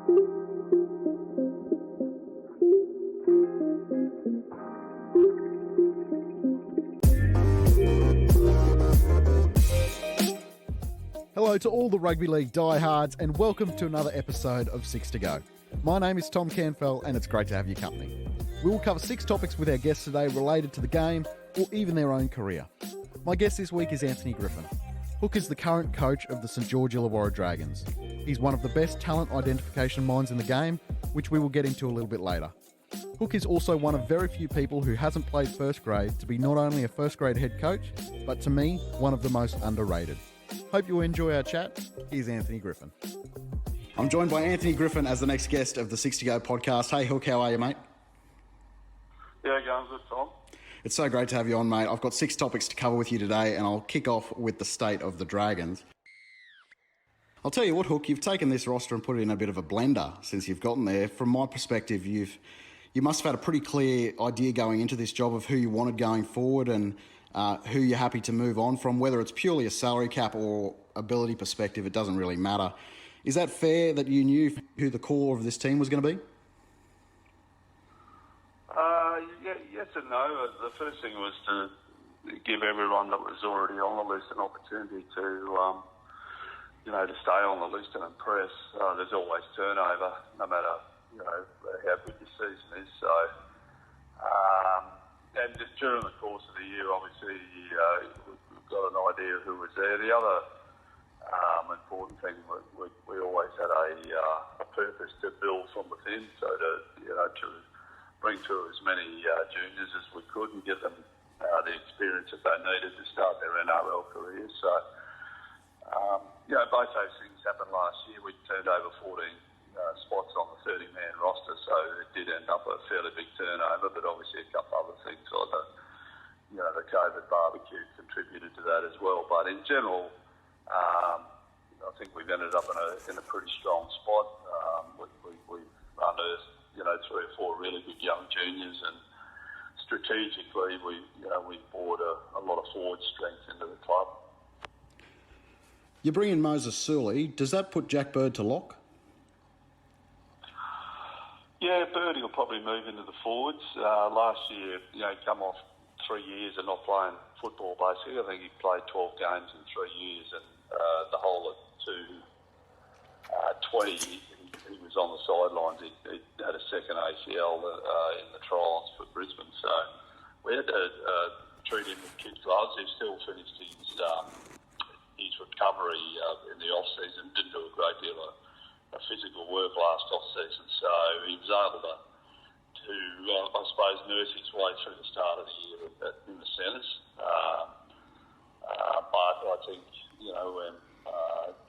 Hello to all the Rugby League diehards and welcome to another episode of 6 to Go. My name is Tom Canfell and it's great to have your company. We will cover 6 topics with our guests today related to the game or even their own career. My guest this week is Anthony Griffin. Hook is the current coach of the St George Illawarra Dragons. He's one of the best talent identification minds in the game, which we will get into a little bit later. Hook is also one of very few people who hasn't played first grade to be not only a first grade head coach, but to me, one of the most underrated. Hope you enjoy our chat. Here's Anthony Griffin. I'm joined by Anthony Griffin as the next guest of the 6 to Go podcast. Hey Hook, how are you, mate? Yeah, going good, Tom. It's so great to have you on, mate. I've got 6 topics to cover with you today, and I'll kick off with the state of the Dragons. I'll tell you what, Hook, you've taken this roster and put it in a bit of a blender since you've gotten there. From my perspective, you must have had a pretty clear idea going into this job of who you wanted going forward and who you're happy to move on from, whether it's purely a salary cap or ability perspective, it doesn't really matter. Is that fair that you knew who the core of this team was going to be? Yes and no. The first thing was to give everyone that was already on the list an opportunity to stay on the list and impress. There's always turnover, no matter, how good your season is. So, and just during the course of the year, obviously, we've got an idea of who was there. The other important thing, we always had a purpose to build from within, so to bring through as many juniors as we could and give them the experience that they needed to start their NRL careers. So, both those things happened last year. We turned over 14 spots on the 30-man roster, so it did end up a fairly big turnover, but obviously a couple other things like the COVID barbecue contributed to that as well. But in general, I think we've ended up in a pretty strong spot. We've unearthed 3 or 4 really good young juniors, and strategically we brought a lot of forward strength into the club. You bring in Moses Sully. Does that put Jack Bird to lock? Yeah, Birdie will probably move into the forwards. Last year, he come off 3 years of not playing football, basically. I think he played 12 games in 3 years, and the whole of 20, he was on the sidelines. He had a second ACL in the trials for Brisbane, so we had to treat him with kid gloves. He still finished his recovery in the off-season, didn't do a great deal of physical work last off-season, so he was able to I suppose, nurse his way through the start of the year in the centres. But I think,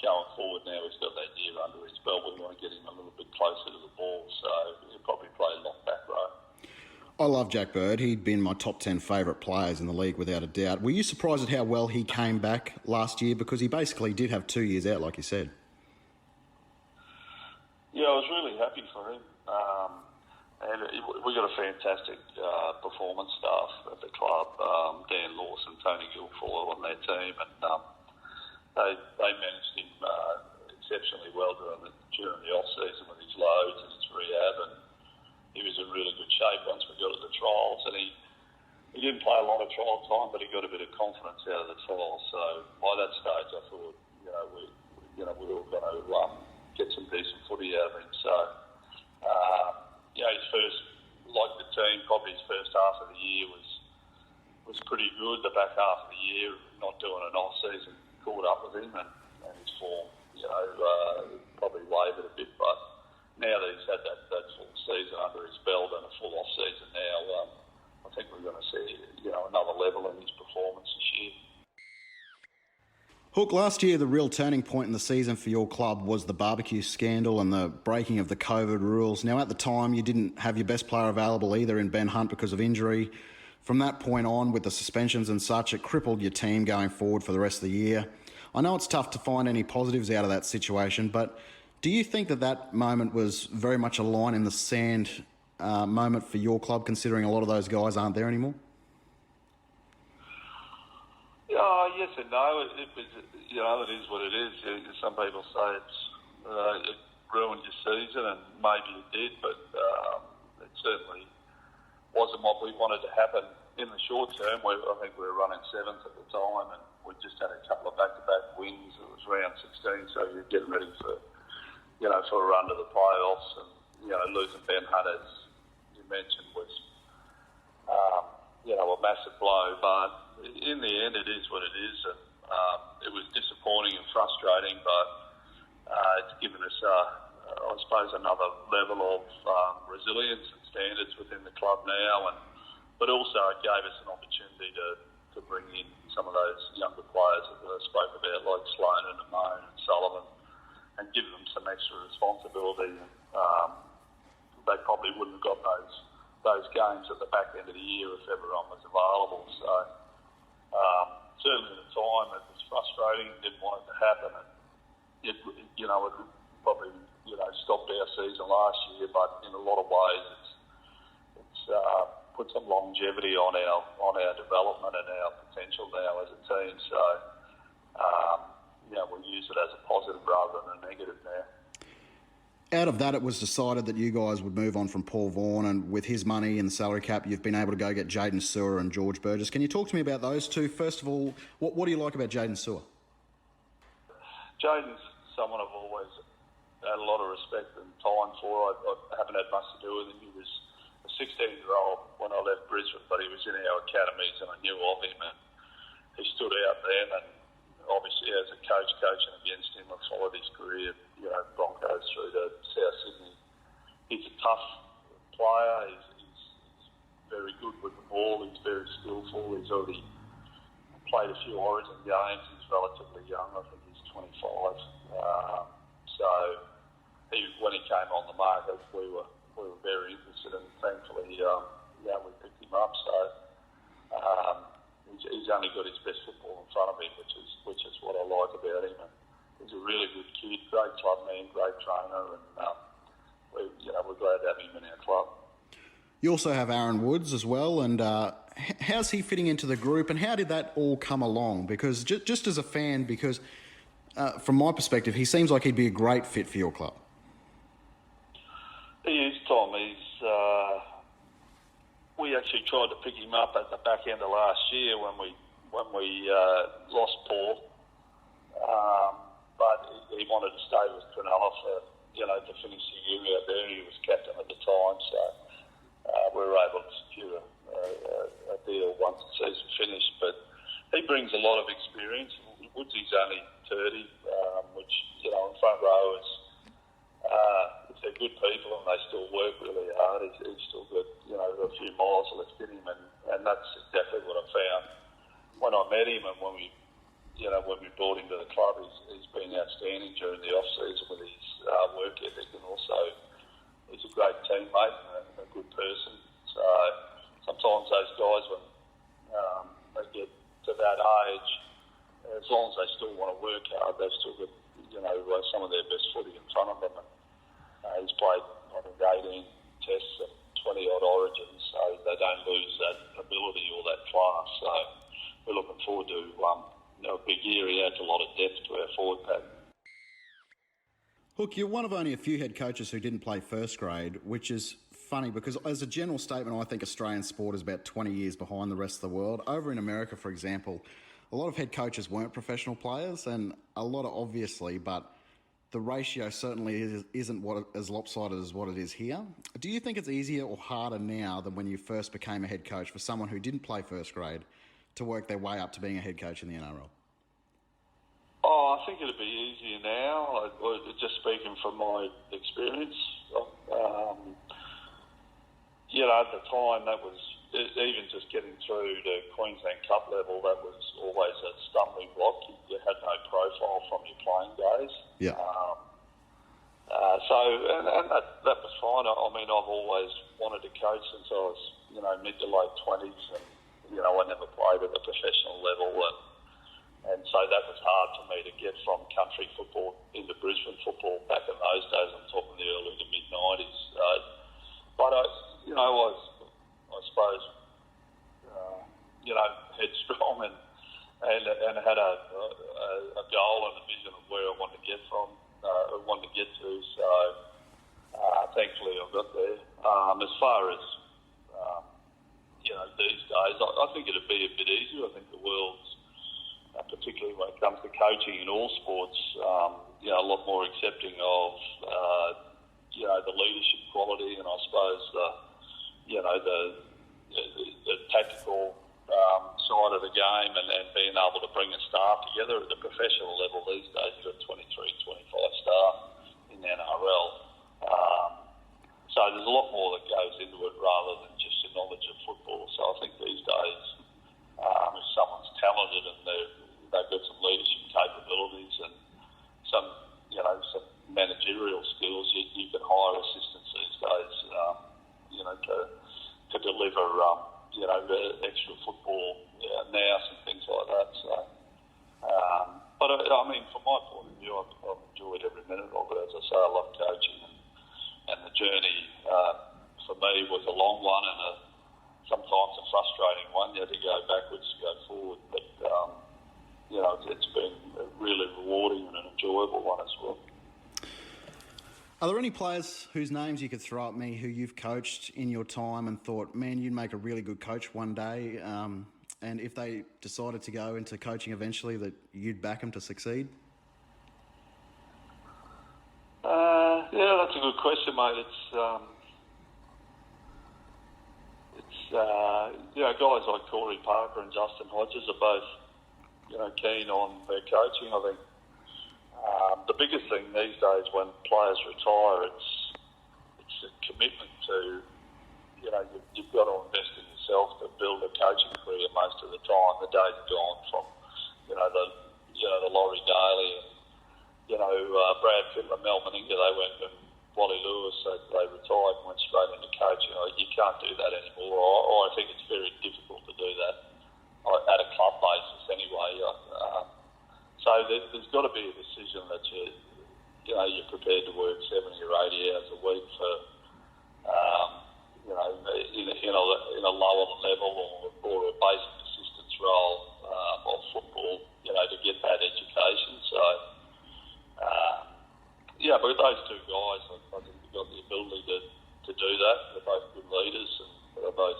going forward now, he's got that year under his belt. We want to get him a little bit closer to the ball, so he'll probably play lock back row. I love Jack Bird. He'd been my top 10 favourite players in the league without a doubt. Were you surprised at how well he came back last year? Because he basically did have 2 years out, like you said. Yeah, I was really happy for him. And we got a fantastic performance staff at the club. Dan Lawson, Tony Guilfoyle on their team, and they managed him exceptionally well during the off-season with his loads and his rehab, and he was in really good shape once we got to the trials. And he didn't play a lot of trial time, but he got a bit of confidence out of the trials. So by that stage, I thought we were going to get some decent footy out of him. So. His first, like the team, probably his first half of the year was pretty good. The back half of the year, not doing an off-season, caught up with him, and his form, probably wavered a bit. But now that he's had that full season under his belt and a full off-season now, I think we're going to see, another level in his performance this year. Hook, last year the real turning point in the season for your club was the barbecue scandal and the breaking of the COVID rules. Now, at the time, you didn't have your best player available either in Ben Hunt because of injury. From that point on, with the suspensions and such, it crippled your team going forward for the rest of the year. I know it's tough to find any positives out of that situation, but do you think that moment was very much a line in the sand moment for your club, considering a lot of those guys aren't there anymore? Yes and no. It is what it is. Some people say it ruined your season, and maybe it did, but it certainly wasn't what we wanted to happen in the short term. I think we were running seventh at the time, and we just had a couple of back-to-back wins. It was round 16, so you're getting ready for a run to the playoffs, and losing Ben Hunt, as you mentioned, was a massive blow. But in the end, it is what it is, and it was disappointing and frustrating, but it's given us, I suppose, another level of resilience and standards within the club now, but also it gave us an opportunity to bring in some of those younger players that I spoke about, like Sloan and Amone and Sullivan, and give them some extra responsibility. They probably wouldn't have got those games at the back end of the year if everyone was available. So certainly at the time it was frustrating, didn't want it to happen. And it probably stopped our season last year, but in a lot of ways it's put some longevity on our development and our potential now as a team. So we'll use it as a positive rather than a negative now. Out of that, it was decided that you guys would move on from Paul Vaughan, and with his money and the salary cap, you've been able to go get Jaden Sewer and George Burgess. Can you talk to me about those two? First of all, what do you like about Jaden Sewer? Jaden's someone I've always had a lot of respect and time for. I haven't had much to do with him. He was a 16-year-old when I left Brisbane, but he was in our academies and I knew of him, and he stood out there. And obviously, as a coach, coaching against him, I followed his career, Broncos through to South Sydney. He's a tough player. He's very good with the ball. He's very skillful. He's already played a few Origin games. He's relatively young. I think he's 25. So when he came on the market, we were very interested, and thankfully, we picked him up. So he's only got his best football in front of him, which is what I like about him. And he's a really good kid, great club man, great trainer, and we're glad to have him in our club. You also have Aaron Woods as well, and how's he fitting into the group, and how did that all come along? Because just as a fan, because from my perspective, he seems like he'd be a great fit for your club. He is, Tom. We actually tried to pick him up at the back end of last year when we lost Paul, but he wanted to stay with Cronulla for to finish the year out there. He was captain at the time, so we were able to secure a deal once the season finished. But he brings a lot of experience. Woodsy's only 30, which in front row is. If they're good people and they still work really hard, he's still got a few miles left in him, and that's exactly what I found when I met him, and when we brought him to the club. He's been outstanding during the off season with his work ethic, and also he's a great teammate and a good person. So sometimes those guys, when they get to that age, as long as they still want to work hard, they've still got some of their best footy in front of them. And he's played, I think, 18 tests and 20-odd Origins, so they don't lose that ability or that class. So we're looking forward to a big year. He adds a lot of depth to our forward pack. Hook, you're one of only a few head coaches who didn't play first grade, which is funny because as a general statement, I think Australian sport is about 20 years behind the rest of the world. Over in America, for example, a lot of head coaches weren't professional players, and a lot are obviously, but the ratio certainly isn't as lopsided as what it is here. Do you think it's easier or harder now than when you first became a head coach for someone who didn't play first grade to work their way up to being a head coach in the NRL? Oh, I think it'd be easier now. Just speaking from my experience, at the time that was even just getting through to Queensland Cup level. That was always a stumbling block. You had no profile from your playing days. Yeah. That was fine. I mean, I've always wanted to coach since I was mid to late 20s, and I never played at the professional level, and so that was hard for me to get from country football into Brisbane football back in those days. I'm talking the early to mid 90s. But I suppose headstrong and had a goal and a vision of where I wanted to get to. So got there. As far as these days, I think it'd be a bit easier. I think the world's, particularly when it comes to coaching in all sports, a lot more accepting of the leadership quality, and I suppose the tactical side of the game, and being able to bring a staff together at the professional level these days. You've got 23, 25 staff in the NRL. So there's a lot more that goes into it rather than just the knowledge of football. So I think these days, if someone's talented and they've got some leadership capabilities and some managerial skills, you can hire assistants these days, to deliver, extra football nous and things like that. So, but from my point of view, I've enjoyed every minute of it. As I say, I love coaching, and the journey for me was a long one and sometimes a frustrating one. You had to go backwards to go forward, but it's been a really rewarding and an enjoyable one as well. Are there any players whose names you could throw at me who you've coached in your time and thought, man, you'd make a really good coach one day, and if they decided to go into coaching eventually, that you'd back them to succeed? Yeah, that's a good question, mate. Guys like Corey Parker and Justin Hodges are both, keen on their coaching. I think the biggest thing these days when players retire, it's a commitment to, you've got to invest in yourself to build a coaching career most of the time. The days are gone from, the Laurie Daly and, Brad Fittler, Mel Meninga, they went, and Wally Lewis, they retired and went straight into coaching. You can't do that anymore. I think it's very difficult to do that at a club basis anyway. So there's got to be a decision that you're prepared to work 70 or 80 hours a week for, in a lower level or a basic assistance role of football, to get that education. So, but those two guys, I think they've got the ability to do that. They're both good leaders, and they're both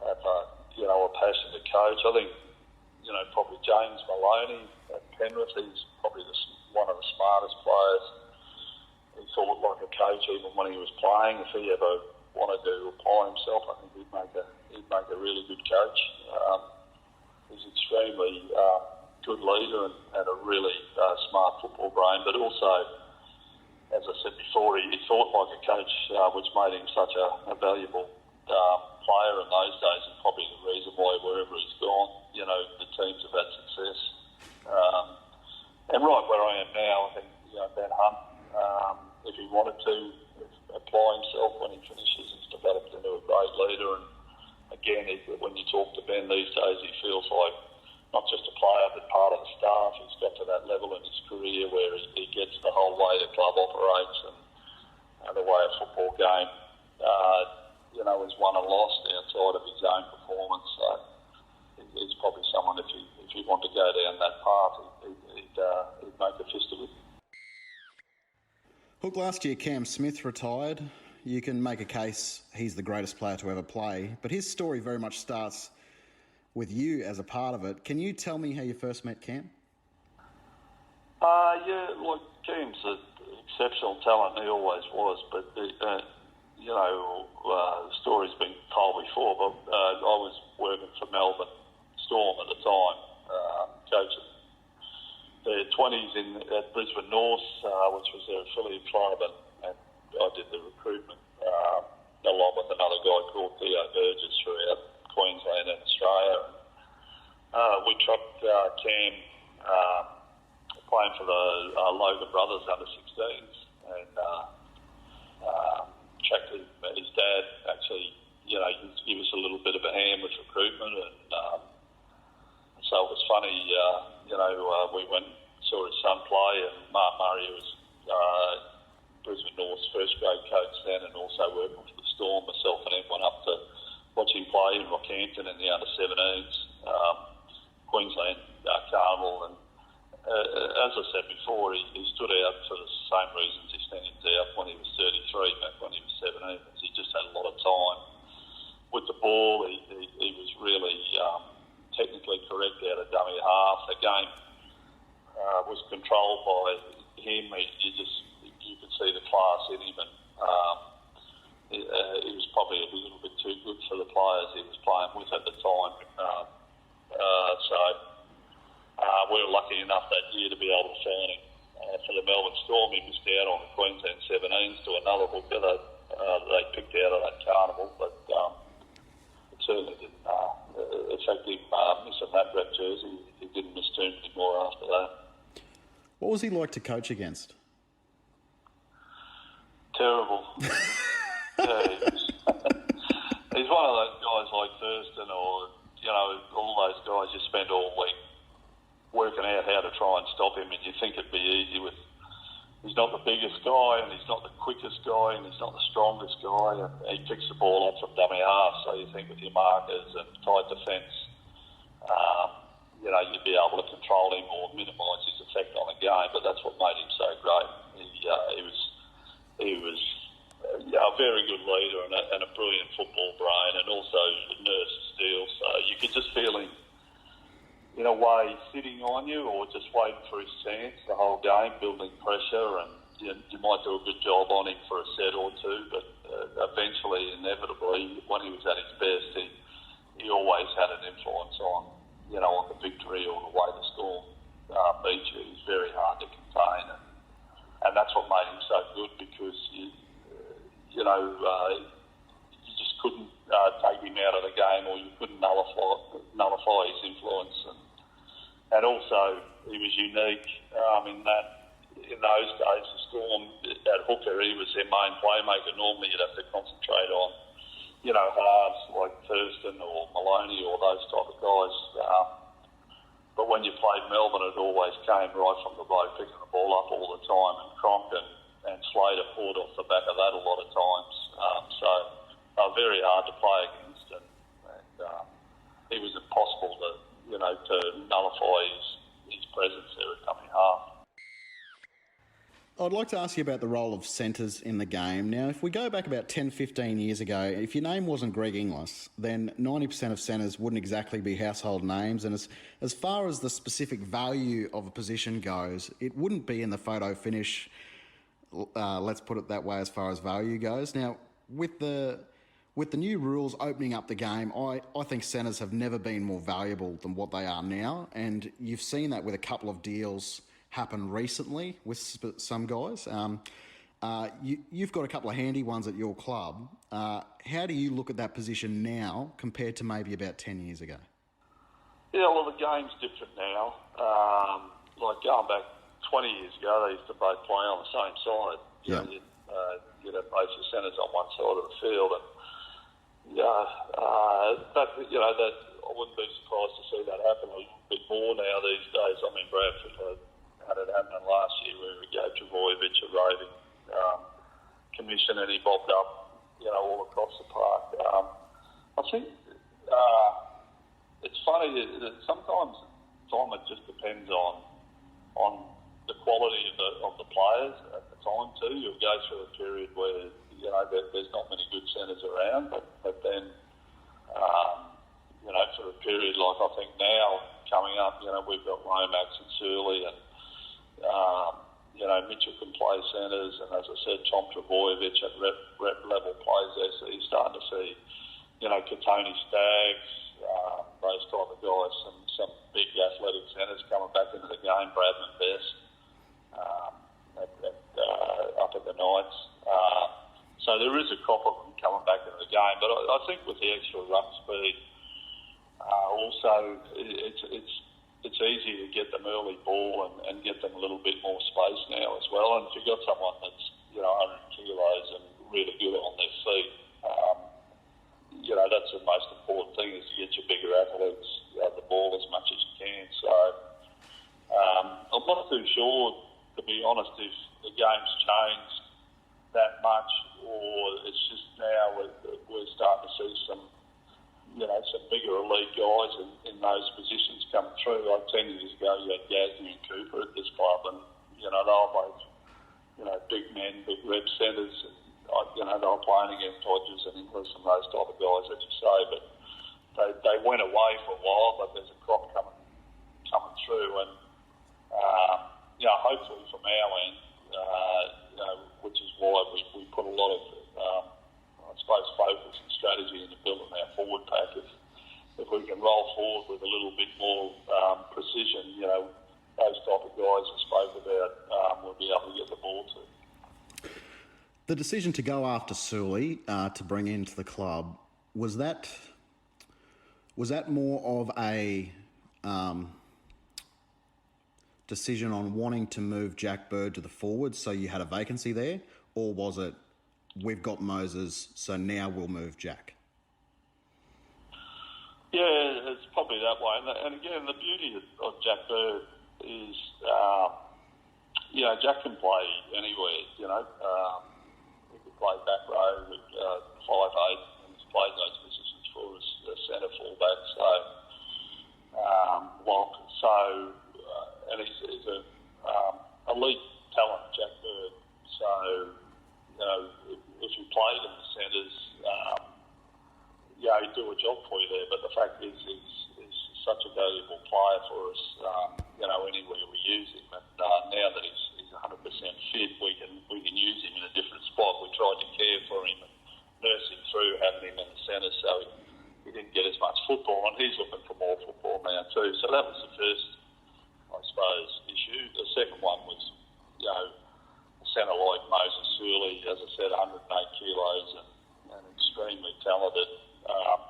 have a passion to coach. I think, probably James Maloney at Penrith, he's probably one of the smartest players. He thought like a coach even when he was playing. If he ever wanted to apply himself, I think he'd make a really good coach. He's extremely good leader and a really smart football brain, but also, as I said before, he thought like a coach, which made him such a valuable player in those days, and probably the reason why wherever he's gone, the teams have had success. And right where I am now, I think Ben Hunt, if he wanted to apply himself when he finishes, he's developed into a great leader. And again, when you talk to Ben these days, he feels like not just a player but part of the staff. He's got to that level in his career where he gets the whole way the club operates and the way a football game is won and lost outside of his own performance. So he's probably someone, if you want to go down that path, he'd make a fist of it. Hook, last year Cam Smith retired. You can make a case he's the greatest player to ever play, but his story very much starts with you as a part of it. Can you tell me how you first met Cam? Cam's an exceptional talent, he always was, but the story's been told before, but I was working for Melbourne Storm at the time, coaching their 20s at Brisbane North, which was their affiliate club, and I did the recruitment along with another guy called Burgess throughout Queensland and Australia. We tracked Cam playing for the Logan Brothers under-16s, and tracked his dad actually, give us a little bit of a hand with recruitment, and so it was funny, we went and saw his son play, and Mark Murray was Brisbane North's first grade coach then, and also working for the Storm. Myself and him went up to watch him play in Rockhampton in the under-17s, Queensland Carnival, and as I said before, he stood out for the same reasons he stands out when he was 33, back when he in him, and he was probably a little bit too good for the players he was playing with at the time. So we were lucky enough that year to be able to sign him. For the Melbourne Storm, he missed out on the Queensland 17s to another hooker that they picked out of that carnival, but it certainly didn't affect him missing that red jersey. He didn't miss too many more after that. What was he like to coach against? Terrible. Yeah, he's one of those guys like Thurston or, all those guys you spend all week working out how to try and stop him, and you think it'd be easy with... He's not the biggest guy, and he's not the quickest guy, and he's not the strongest guy, and he picks the ball up from dummy half, so you think with your markers and tight defence, you'd be able to control him or minimise his effect on the game, but that's what made him so great. He was a very good leader and a brilliant football brain, and also a nurse of steel, so you could just feel him in a way sitting on you or just waiting for his chance the whole game, building pressure, and you might do a good job on him for a set or two, but eventually, inevitably, when he was at his best, he always had an influence on the victory or the way the Storm beat you. He's very hard to contain, and that's what made him so good, because you just couldn't take him out of the game, or you couldn't nullify his influence, and also he was unique in that in those days the Storm at hooker, he was their main playmaker. Normally you'd have to concentrate on halves like Thurston or Maloney or those type of guys. But when you played Melbourne, it always came right from the bloke picking the ball up all the time, and Cronk and Slater poured off the back of that a lot of times. So very hard to play against, and he was impossible to nullify his presence there at dummy half. I'd like to ask you about the role of centres in the game. Now, if we go back about 10, 15 years ago, if your name wasn't Greg Inglis, then 90% of centres wouldn't exactly be household names. And as far as the specific value of a position goes, it wouldn't be in the photo finish, let's put it that way, as far as value goes. Now, with the new rules opening up the game, I think centres have never been more valuable than what they are now. And you've seen that with a couple of deals happen recently with some guys. You've got a couple of handy ones at your club. How do you look at that position now compared to maybe about 10 years ago? Yeah, well, the game's different now. Like going back 20 years ago, they used to both play on the same side. You'd have both your centres on one side of the field, and that I wouldn't be surprised to see that happen a little bit more now these days. I mean, Bradford had it happening last year where we gave Trbojevic a roving commission, and he bobbed up, all across the park. I think it's funny that sometimes, Tom, it just depends on the quality of the players at the time too. You'll go through a period where there's not many good centres around, but then for a period like I think now coming up, we've got Lomax and Surley, and Mitchell can play centres, and as I said, Tom Trbojevic at rep level plays there, so you're starting to see, Katoni Staggs, those type of guys, some big athletic centres coming back into the game, Bradman Best up at the Knights. So there is a crop of them coming back into the game, but I think with the extra ruck speed, also it's easy to get them early ball and get them a little bit more space now as well. And if you've got someone that's 100 kilos and really good on their feet, that's the most important thing, is to get your bigger athletes the ball as much as you can. So I'm not too sure, to be honest, if the game's changed that much, or it's just now we're starting to see some bigger elite guys in those positions come through. Like 10 years ago, you had Gasney and Cooper at this club, and they were both big men, big rep centres, and they were playing against Hodges and Inglis and those type of guys that you say. But they went away for a while, but there's a crop coming through, and hopefully from our end, which is why we with a little bit more precision, those type of guys we spoke about will be able to get the ball to. The decision to go after Sully to bring into the club, was that more of a decision on wanting to move Jack Bird to the forward so you had a vacancy there, or was it we've got Moses so now we'll move Jack? Yeah, it's probably that way. And again, the beauty of Jack Bird is, Jack can play anywhere, He can play back row with 5'8", and he's played those positions for us, centre fullback, lock. And he's a elite talent, Jack Bird. So, if you played in the centres, he'd do a job for you there. But the fact is, he's such a valuable player for us, anywhere we use him. And now that he's 100% fit, we can use him in a different spot. We tried to care for him and nurse him through having him in the centre, so he didn't get as much football, and he's looking for more football now too. So that was the first, I suppose, issue. The second one was, a centre like Moses Sully, as I said, 108 kilos and extremely talented,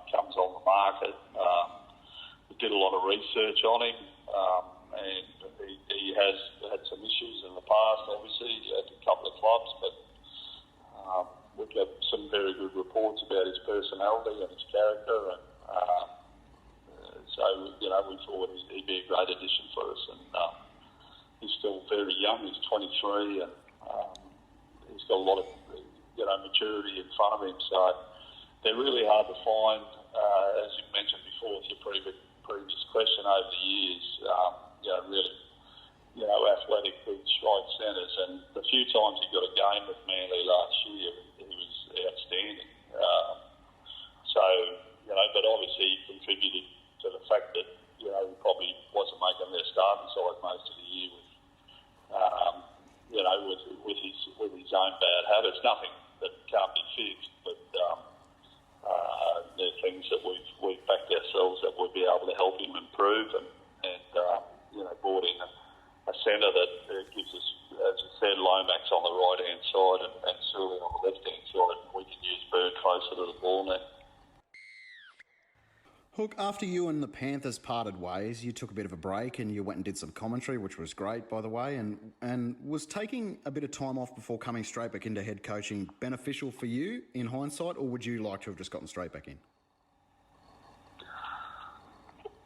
comes on the market. We did a lot of research on him, and he has had some issues in the past, obviously, at a couple of clubs, but we've got some very good reports about his personality and his character, and so, we thought he'd be a great addition for us, and he's still very young, he's 23, and he's got a lot of, maturity in front of him, so they're really hard to find, as you mentioned before with your previous question, over the years, really, athletic, big strike centres, and the few times he got a game with Manly last year, he was outstanding. But obviously he contributed to the fact that, he probably wasn't making their starting side most of the year with his own bad habits. Nothing that can't be fixed, but there are things that we've backed ourselves that we'll be able to help him improve, and brought in a centre that gives us, as you said, Lomax on the right-hand side and Sully on the left-hand side, and we can use Bird closer to the ball now. Hook, after you and the Panthers parted ways, you took a bit of a break and you went and did some commentary, which was great, by the way, and was taking a bit of time off before coming straight back into head coaching beneficial for you in hindsight, or would you like to have just gotten straight back in?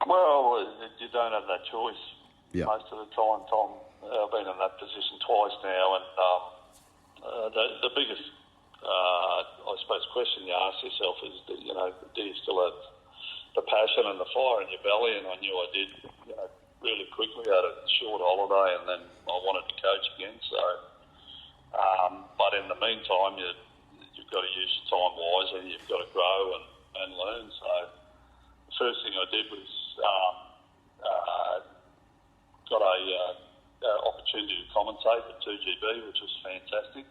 Well, you don't have that choice most of the time, Tom. I've been in that position twice now, and the biggest, I suppose, question you ask yourself is, do you still have the passion and the fire in your belly? And I knew I did, really quickly. I had a short holiday, and then I wanted to coach again. So, but in the meantime, you've got to use your time wisely. You've got to grow and learn. So, the first thing I did was got a opportunity to commentate at 2GB, which was fantastic,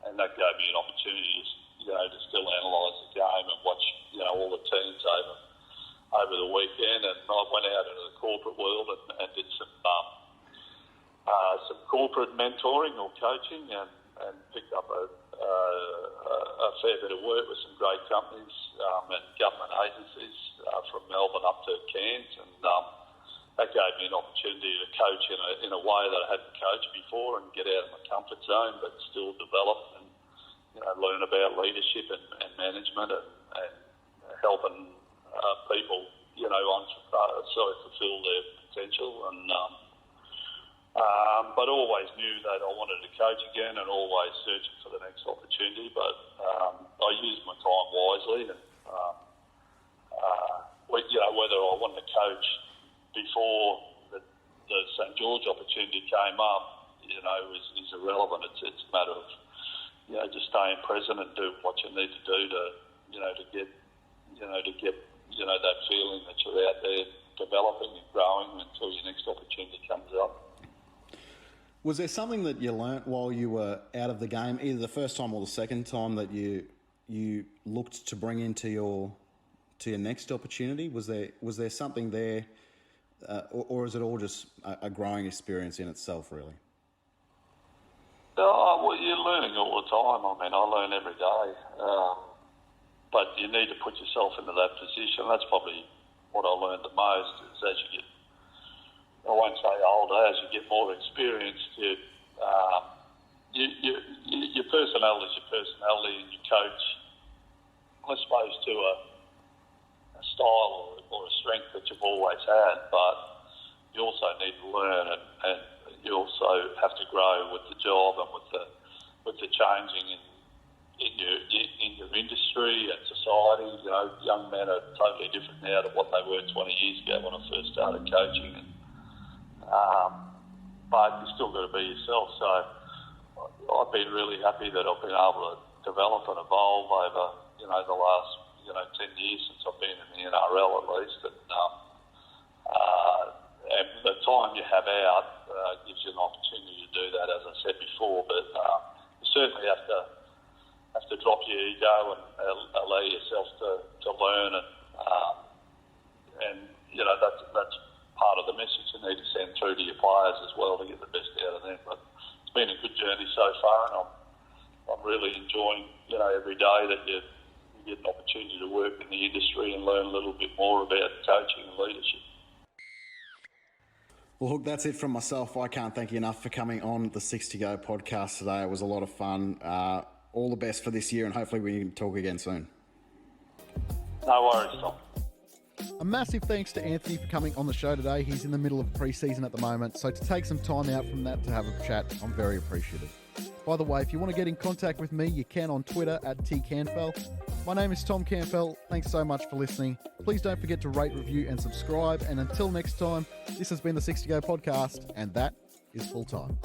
and that gave me an opportunity to still analyse the game and watch all the teams over the weekend. And I went out into the corporate world and did some corporate mentoring or coaching, and picked up a fair bit of work with some great companies and government agencies from Melbourne up to Cairns, and that gave me an opportunity to coach in a way that I hadn't coached before and get out of my comfort zone, but still develop and learn about leadership and management and helping people fulfill their potential, and but always knew that I wanted to coach again, and always searching for the next opportunity. But I used my time wisely, and whether I wanted to coach before the St George opportunity came up, is irrelevant. It's a matter of just staying present and do what you need to do to get that feeling that you're out there developing and growing until your next opportunity comes up. Was there something that you learnt while you were out of the game, either the first time or the second time, that you looked to bring into your to your next opportunity? Was there something there, or is it all just a growing experience in itself, really? Oh, well, you're learning all the time. I mean, I learn every day. But you need to put yourself into that position. That's probably what I learned the most is as you get, I won't say older, as you get more experienced, your personality is your personality, and you coach, I suppose, to a style or a strength that you've always had, but you also need to learn and you also have to grow with the job and with the changing in your industry and society. You know, young men are totally different now to what they were 20 years ago when I first started coaching. And, but you still got to be yourself. So I've been really happy that I've been able to develop and evolve over, the last, 10 years since I've been in the NRL at least. And the time you have out gives you an opportunity to do that, as I said before. But you certainly have to drop your ego and allow yourself to learn, and that's part of the message you need to send through to your players as well to get the best out of them. But it's been a good journey so far, and I'm really enjoying every day that you get an opportunity to work in the industry and learn a little bit more about coaching and leadership. Well, Hook, that's it from myself. I can't thank you enough for coming on the 6 to Go podcast today. It was a lot of fun. All the best for this year, and hopefully we can talk again soon. No worries, Tom. A massive thanks to Anthony for coming on the show today. He's in the middle of pre-season at the moment, so to take some time out from that to have a chat, I'm very appreciative. By the way, if you want to get in contact with me, you can on Twitter @TCanfell. My name is Tom Canfell. Thanks so much for listening. Please don't forget to rate, review and subscribe. And until next time, this has been the 6 to Go podcast, and that is full time.